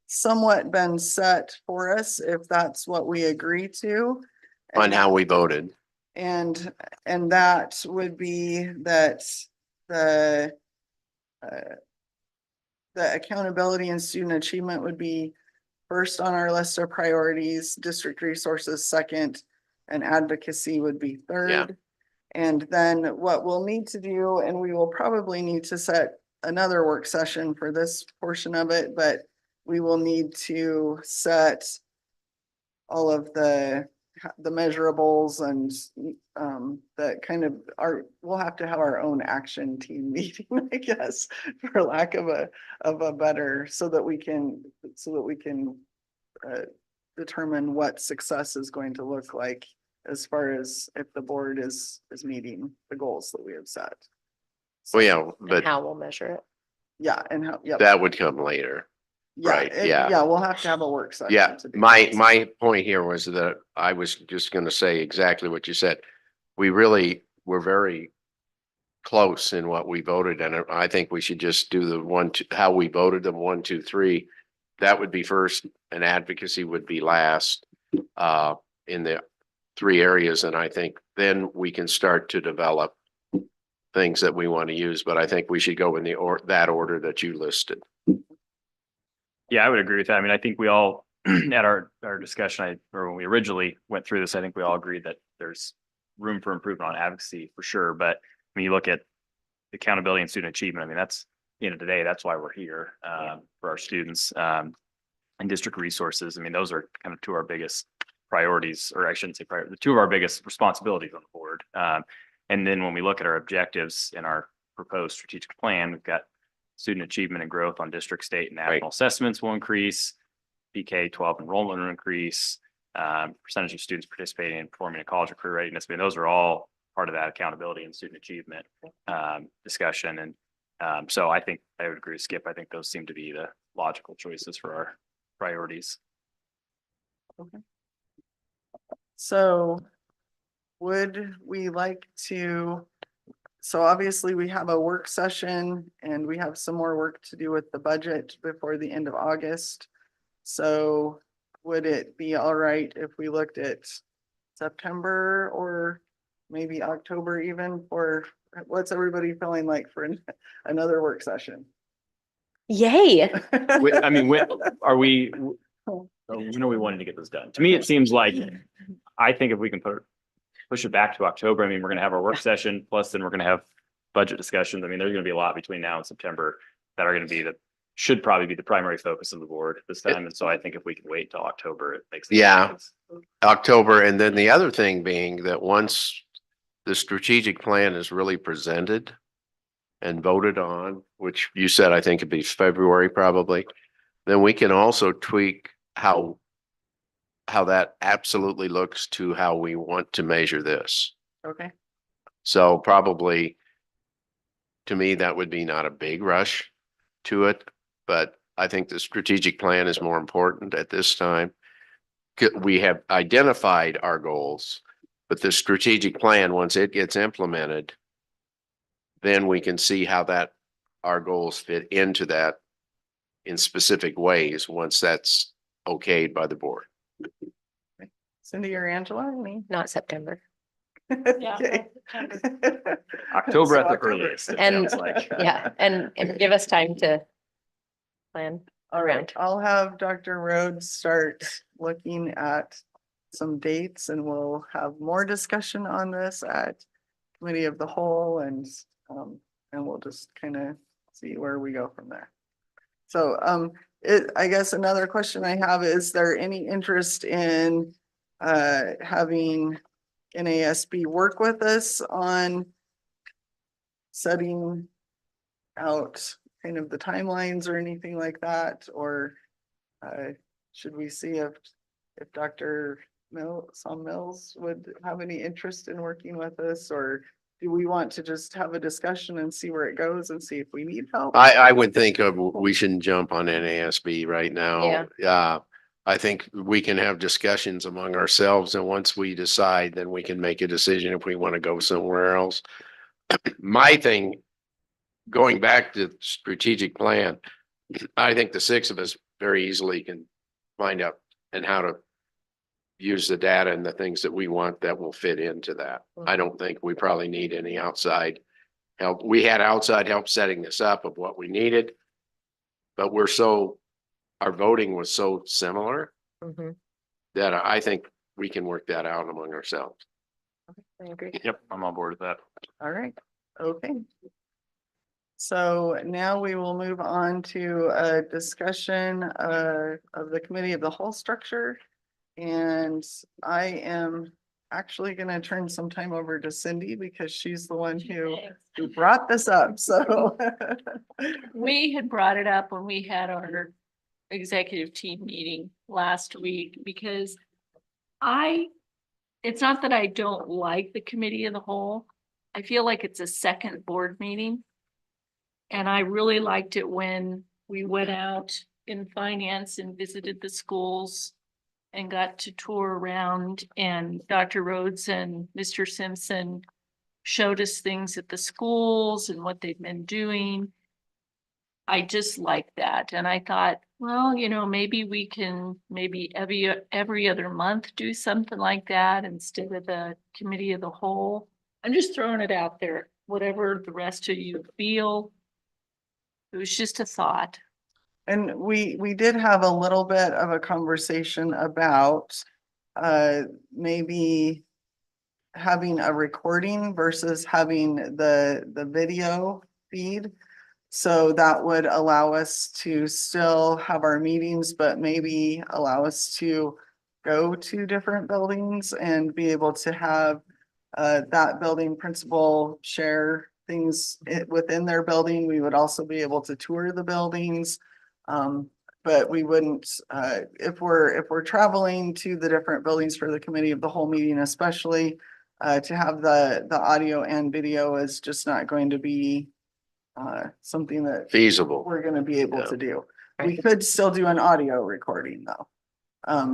S1: somewhat been set for us, if that's what we agree to.
S4: On how we voted.
S1: And that would be that the accountability and student achievement would be first on our list of priorities, district resources second, and advocacy would be third. And then what we'll need to do, and we will probably need to set another work session for this portion of it, but we will need to set all of the measurables and that kind of we'll have to have our own action team meeting, I guess, for lack of a better, so that we can determine what success is going to look like as far as if the board is meeting the goals that we have set.
S4: Well, yeah,
S3: And
S4: but
S3: how we'll measure it.
S1: Yeah, and how, yeah.
S4: that would come later. right, yeah.
S1: Yeah, we'll have to have a work session.
S4: Yeah,
S1: to do
S4: my
S1: that.
S4: point here was that I was just gonna say exactly what you said. We really were very close in what we voted, and I think we should just do the one, how we voted them, 1, 2, 3. That would be first, and advocacy would be last, in the 3 areas, and I think then we can start to develop things that we want to use, but I think we should go in that order that you listed.
S8: Yeah, I would agree with that. I mean, I think we all, at our discussion, or when we originally went through this, I think we all agreed that there's room for improvement on advocacy for sure. But when you look at accountability and student achievement, I mean, that's, the end of the day, that's why we're here, for our students, and district resources. I mean, those are kind of 2 of our biggest priorities, or I shouldn't say priority, the 2 of our biggest responsibilities on the board. And then when we look at our objectives in our proposed strategic plan, we've got student achievement and growth on district, state, and national assessments will increase. PK-12 enrollment will increase. Percentage of students participating in performing a college or career readiness. I mean, those are all part of that accountability and student achievement discussion. And so I think I would agree with Skip. I think those seem to be the logical choices for our priorities.
S1: Okay. So would we like to, so obviously we have a work session and we have some more work to do with the budget before the end of August. So would it be all right if we looked at September or maybe October even, for what's everybody feeling like for another work session?
S3: Yay.
S8: I mean, when are we, when are we wanting to get this done? To me, it seems like, I think if we can push it back to October, I mean, we're gonna have our work session, plus then we're gonna have budget discussions. I mean, there's gonna be a lot between now and September that are gonna be should probably be the primary focus of the board at this time. And so I think if we can wait till October, it makes. Sense.
S4: October, and then the other thing being that once the strategic plan is really presented and voted on, which you said I think it'd be February probably, then we can also tweak how that absolutely looks to how we want to measure this.
S1: Okay.
S4: So probably, to me, that would be not a big rush to it, but I think the strategic plan is more important at this time. We have identified our goals, but the strategic plan, once it gets implemented, then we can see how our goals fit into that in specific ways once that's okayed by the board.
S1: Cindy or Angela, any?
S3: Not September.
S2: Yeah,
S1: Okay.
S8: October
S1: So
S8: at the
S1: October.
S8: earliest, it
S3: And
S8: sounds like.
S3: yeah, and give us time to plan.
S1: All right, I'll have Dr. Rhodes start looking at some dates and we'll have more discussion on this at committee of the whole and we'll just kind of see where we go from there. So I guess another question I have, is there any interest in having NASB work with us on setting out kind of the timelines or anything like that? Or should we see if Dr. Mills would have any interest in working with us? Or do we want to just have a discussion and see where it goes and see if we need help?
S4: I would think of, we shouldn't jump on NASB right now. I think we can have discussions among ourselves, and once we decide, then we can make a decision if we want to go somewhere else. My thing, going back to strategic plan, I think the six of us very easily can find out and how to use the data and the things that we want that will fit into that. I don't think we probably need any outside help. We had outside help setting this up of what we needed, but our voting was so similar
S3: Mhm.
S4: that I think we can work that out among ourselves.
S3: I agree.
S8: Yep, I'm on board with that.
S1: All right, okay. So now we will move on to a discussion of the committee of the whole structure. And I am actually gonna turn some time over to Cindy because she's the one who brought this up, so.
S9: We had brought it up when we had our executive team meeting last week because it's not that I don't like the committee of the whole. I feel like it's a second board meeting. And I really liked it when we went out in finance and visited the schools and got to tour around, and Dr. Rhodes and Mr. Simpson showed us things at the schools and what they've been doing. I just like that. And I thought, well, maybe we can every other month do something like that instead of the committee of the whole. I'm just throwing it out there, whatever the rest of you feel. It was just a thought.
S1: And we did have a little bit of a conversation about maybe having a recording versus having the video feed. So that would allow us to still have our meetings, but maybe allow us to go to different buildings and be able to have that building principal share things within their building. We would also be able to tour the buildings. But we wouldn't, if we're traveling to the different buildings for the committee of the whole meeting, especially to have the audio and video is just not going to be something that
S4: Feasible.
S1: we're going to be able
S4: Yeah.
S1: to do. We could still do an audio recording though.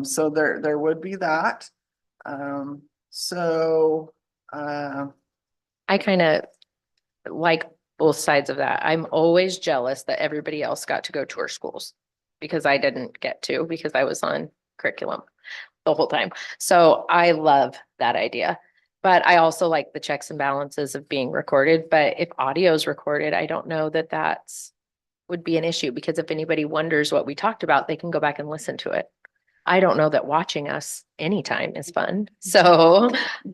S1: So there would be that.
S3: I kind of like both sides of that. I'm always jealous that everybody else got to go tour schools because I didn't get to because I was on curriculum the whole time. So I love that idea. But I also like the checks and balances of being recorded. But if audio is recorded, I don't know that would be an issue because if anybody wonders what we talked about, they can go back and listen to it. I don't know that watching us anytime is fun. So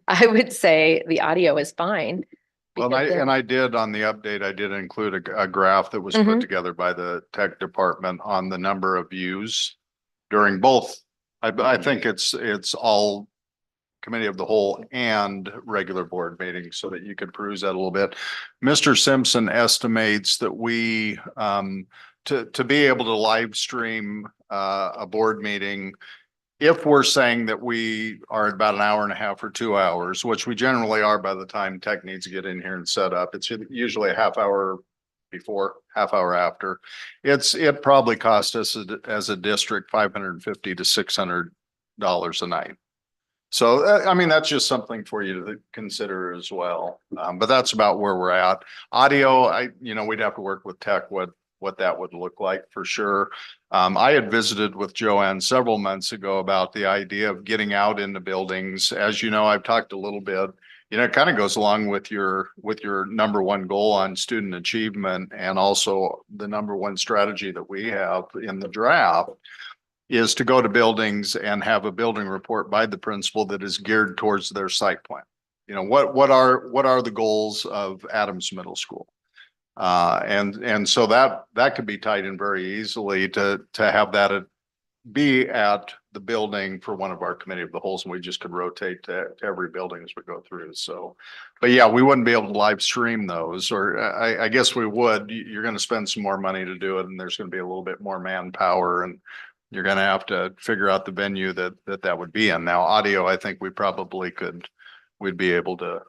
S3: I would say the audio is fine.
S7: Well,
S3: because then-
S7: I did on the update, I did include a graph that was
S3: Mhm.
S7: put together by the tech department on the number of views during both. I think it's all committee of the whole and regular board meetings so that you could peruse that a little bit. Mr. Simpson estimates that we, to be able to live stream a board meeting, if we're saying that we are at about an hour and a half or 2 hours, which we generally are by the time tech needs to get in here and set up, it's usually a half hour before, half hour after. It probably cost us as a district $550 to $600 a night. So, I mean, that's just something for you to consider as well. But that's about where we're at. Audio, we'd have to work with tech, what that would look like for sure. I had visited with Joanne several months ago about the idea of getting out into buildings. As you know, I've talked a little bit, it kind of goes along with your number one goal on student achievement and also the number one strategy that we have in the draft is to go to buildings and have a building report by the principal that is geared towards their site plan. What are the goals of Adams Middle School? And so that could be tied in very easily to have that be at the building for one of our committee of the holes, and we just could rotate to every building as we go through. So, but yeah, we wouldn't be able to live stream those, or I guess we would. You're going to spend some more money to do it, and there's going to be a little bit more manpower, and you're going to have to figure out the venue that would be in. Now, audio, I think we'd be able to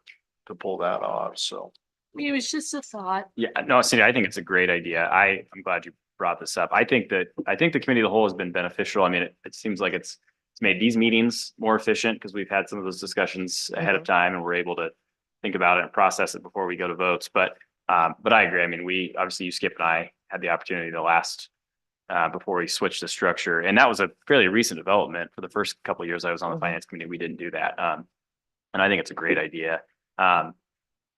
S7: pull that off. So.
S9: It was just a thought.
S8: Yeah, no, Cindy, I think it's a great idea. I'm glad you brought this up. I think the committee of the whole has been beneficial. I mean, it seems like it's made these meetings more efficient because we've had some of those discussions ahead of time and we're able to think about it and process it before we go to votes. But I agree. I mean, we obviously, you, Skip, and I had the opportunity the last before we switched the structure, and that was a fairly recent development. For the first couple of years I was on the finance committee, we didn't do that, and I think it's a great idea.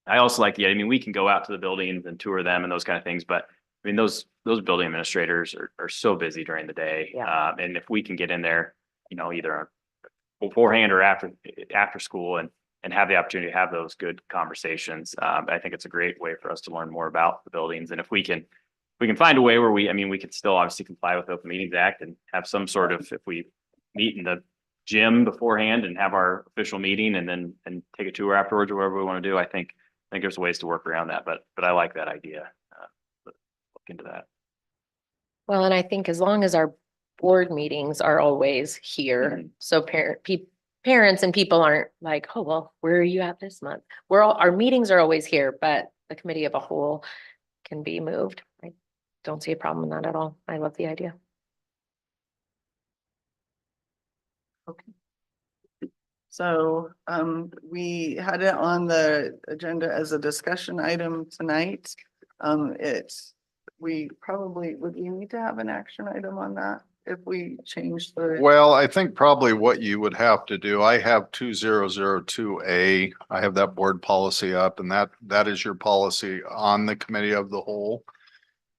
S8: I also like I mean, we can go out to the buildings and tour them and those kind of things, but I mean, those building administrators are so busy during the day.
S3: Yeah.
S8: And if we can get in there, you know, either beforehand or after school and have the opportunity to have those good conversations, I think it's a great way for us to learn more about the buildings. And if we can find a way where we could still obviously comply with the Open Meetings Act and have some sort of, if we meet in the gym beforehand and have our official meeting and take a tour afterwards or whatever we want to do, I think there's ways to work around that, but I like that idea. Look into that.
S3: Well, and I think as long as our board meetings are always here, so parents and people aren't like, oh, well, where are you at this month? Our meetings are always here, but the committee of a whole can be moved. I don't see a problem in that at all. I love the idea.
S1: So we had it on the agenda as a discussion item tonight. We need to have an action item on that if we change the.
S7: Well, I think probably what you would have to do, I have 2002A, I have that board policy up, and that is your policy on the committee of the whole.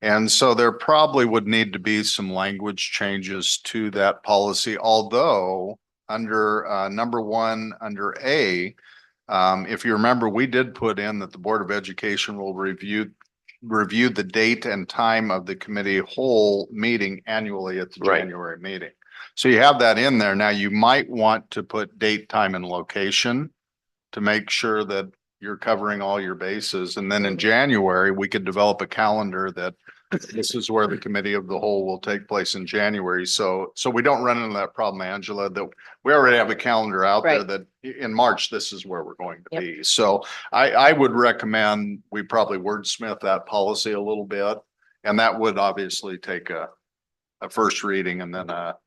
S7: And so there probably would need to be some language changes to that policy, although under number 1, under A, if you remember, we did put in that the Board of Education will review the date and time of the committee whole meeting annually at the
S4: Right.
S7: January meeting. So you have that in there. Now you might want to put date, time, and location to make sure that you're covering all your bases. And then in January, we could develop a calendar that this is where the committee of the whole will take place in January. So we don't run into that problem, Angela, that we already have a calendar out there
S3: Right.
S7: that in March, this is where we're going to
S3: Yep.
S7: be. So I would recommend we probably wordsmith that policy a little bit. And that would obviously take a first reading and then a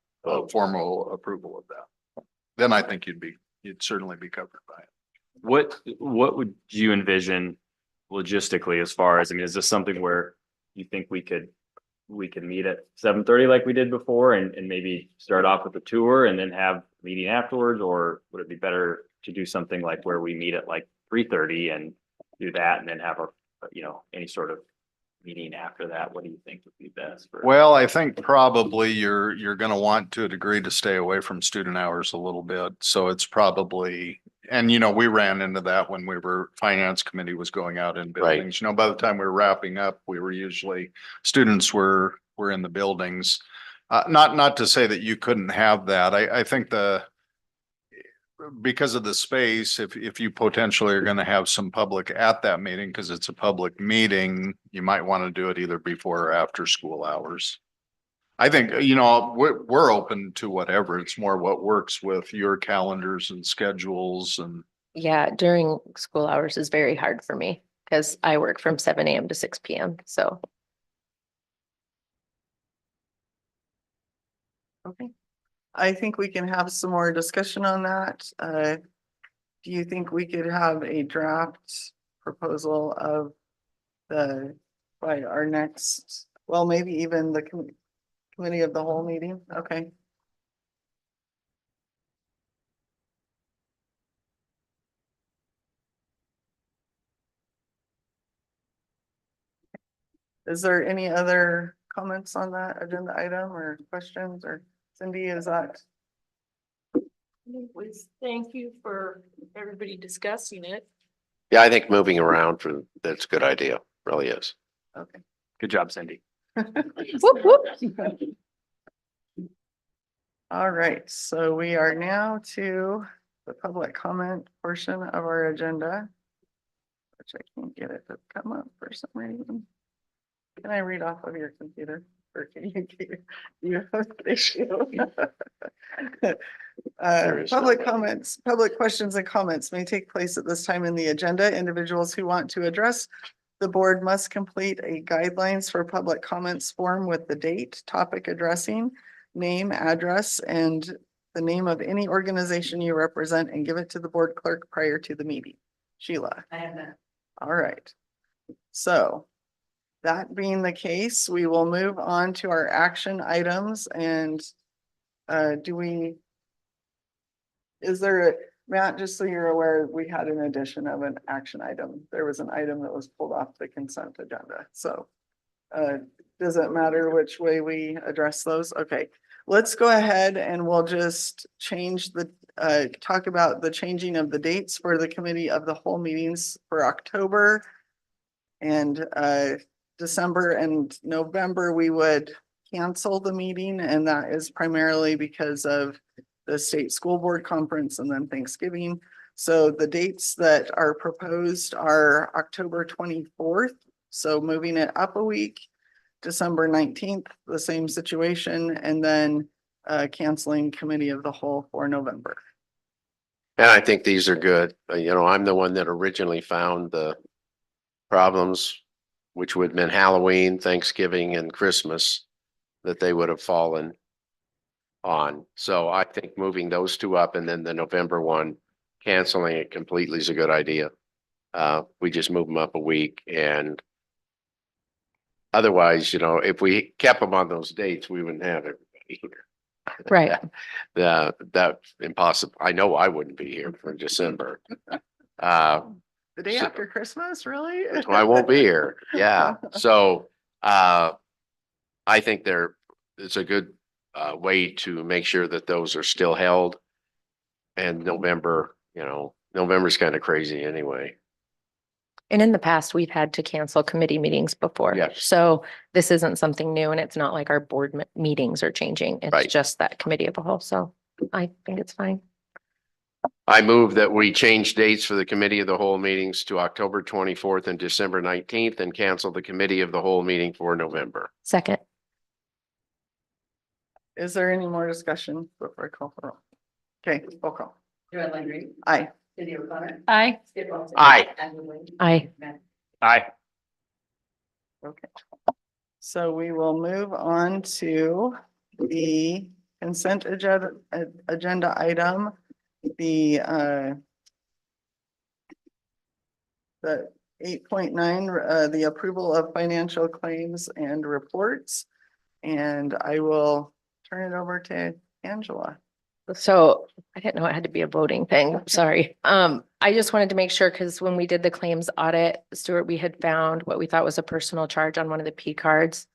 S7: formal approval of that. Then I think you'd certainly be covered by it.
S8: What would you envision logistically as far as, I mean, is this something where you think we could meet at 7:30 like we did before and maybe start off with a tour and then have a meeting afterwards? Or would it be better to do something like where we meet at like 3:30 and do that and then have any sort of meeting after that? What do you think would be best for?
S7: Well, I think probably you're going to want to a degree to stay away from student hours a little bit. So it's probably, and we ran into that when finance committee was going out in
S4: Right.
S7: buildings. By the time we were wrapping up, students were in the buildings. Not to say that you couldn't have that. I think because of the space, if you potentially are going to have some public at that meeting, because it's a public meeting, you might want to do it either before or after school hours. I think, we're open to whatever. It's more what works with your calendars and schedules and.
S3: Yeah, during school hours is very hard for me because I work from 7 a.m. to 6 p.m. So.
S1: Okay. I think we can have some more discussion on that. Do you think we could have a draft proposal of by our next, well, maybe even the committee of the whole meeting? Okay. Is there any other comments on that agenda item or questions, or Cindy, is that?
S9: Thank you for everybody discussing it.
S4: Yeah, I think moving around that's a good idea, really is.
S1: Okay.
S8: Good job, Cindy.
S3: Whoop, whoop.
S1: All right, so we are now to the public comment portion of our agenda. Which I can't get it to come up for some reason. Can I read off of your computer? Or can you have an issue?
S4: There is no
S1: Public
S4: way.
S1: comments, public questions and comments may take place at this time in the agenda. Individuals who want to address the board must complete a guidelines for public comments form with the date, topic addressing, name, address, and the name of any organization you represent and give it to the board clerk prior to the meeting. Sheila.
S2: I have that.
S1: All right. So that being the case, we will move on to our action items and is there, Matt, just so you're aware, we had an addition of an action item. There was an item that was pulled off the consent agenda. So does it matter which way we address those? Okay, let's go ahead and we'll just change the, talk about the changing of the dates for the committee of the whole meetings for October. And December and November, we would cancel the meeting, and that is primarily because of the state school board conference and then Thanksgiving. So the dates that are proposed are October 24th. So moving it up a week, December 19th, the same situation, and then canceling committee of the whole for November.
S4: And I think these are good. You know, I'm the one that originally found the problems, which would have been Halloween, Thanksgiving, and Christmas, that they would have fallen on. So I think moving those two up and then the November one, canceling it completely is a good idea. We just move them up a week, and otherwise, you know, if we kept them on those dates, we wouldn't have everybody here.
S3: Right.
S4: That's impossible. I know I wouldn't be here for December.
S1: The day
S4: So-
S1: after Christmas, really?
S4: I won't be here. Yeah. So I think it's a good way to make sure that those are still held. And November, you know, November's kind of crazy anyway.
S3: And in the past, we've had to cancel committee meetings before.
S4: Yes.
S3: So this isn't something new, and it's not like our board meetings are changing.
S4: Right.
S3: It's just that committee of the whole. So I think it's fine.
S4: I move that we change dates for the committee of the whole meetings to October 24th and December 19th and cancel the committee of the whole meeting for November.
S3: Second.
S1: Is there any more discussion before I call for roll? Okay, roll call.
S2: Joanne Landry,
S1: Aye.
S2: Cindy O'Connor,
S9: Aye.
S2: Skip Walton.
S4: Aye.
S2: Andrew Wayne.
S3: Aye.
S2: Matt.
S8: Aye.
S1: Okay. So we will move on to the consent agenda item, the 8.9, the approval of financial claims and reports. And I will turn it over to Angela.
S3: So I didn't know it had to be a voting thing. Sorry. I just wanted to make sure, because when we did the claims audit, Stuart, we had found what we thought was a personal charge on one of the P cards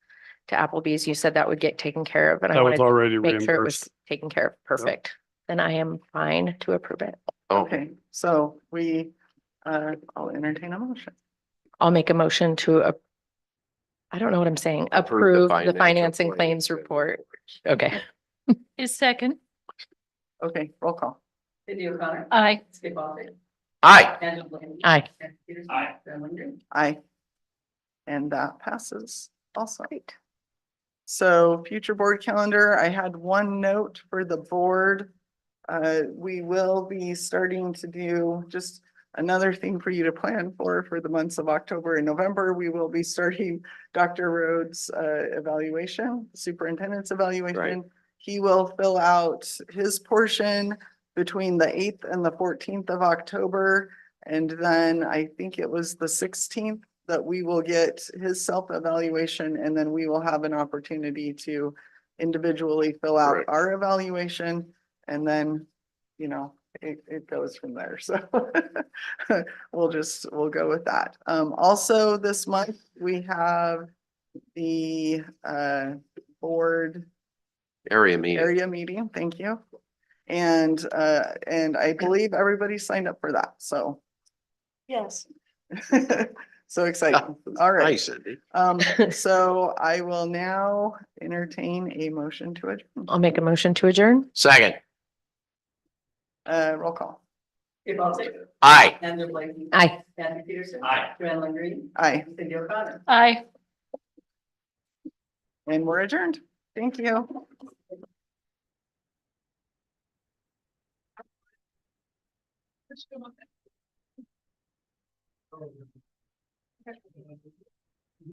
S3: to Applebee's. You said that would get taken care of, and I
S6: That was
S3: wanted to
S6: already
S3: make sure it was
S6: reimbursed.
S3: taken care of. Perfect. Then I am fine to approve it.
S1: Okay, so I'll entertain a motion.
S3: I'll make a motion to, I don't know what I'm saying, approve the finance and claims report. Okay.
S9: Is second.
S1: Okay, roll call.
S2: Cindy O'Connor.
S9: Aye.
S2: Skip Walton.
S4: Aye.
S2: Andrew Wayne.
S3: Aye.
S2: Matt Peters.
S8: Aye.
S2: Joanne Landry.
S1: Aye. And that passes also. So future board calendar, I had one note for the board. We will be starting to do just another thing for you to plan for the months of October and November. We will be starting Dr. Rhodes' evaluation, superintendent's evaluation. He will fill out his portion between the 8th and the 14th of October. And then I think it was the 16th that we will get his self-evaluation, and then we will have an opportunity to individually fill out
S4: Correct.
S1: our evaluation. And then, you know, it goes from there. So we'll go with that. Also this month, we have the board
S4: Area meeting.
S1: area meeting. Thank you. And I believe everybody signed up for that. So
S2: Yes.
S1: So exciting. All right.
S4: Nice, Cindy.
S1: So I will now entertain a motion to adjourn.
S3: I'll make a motion to adjourn.
S4: Second,
S1: Roll call.
S2: Steve Ballsey.
S4: aye.
S2: Andrew Blakey.
S3: Aye.
S2: Kathy Peterson.
S8: Aye.
S2: Joanne Green.
S1: Aye,
S2: Cindy O'Connor.
S9: Aye.
S1: and we're adjourned. Thank you.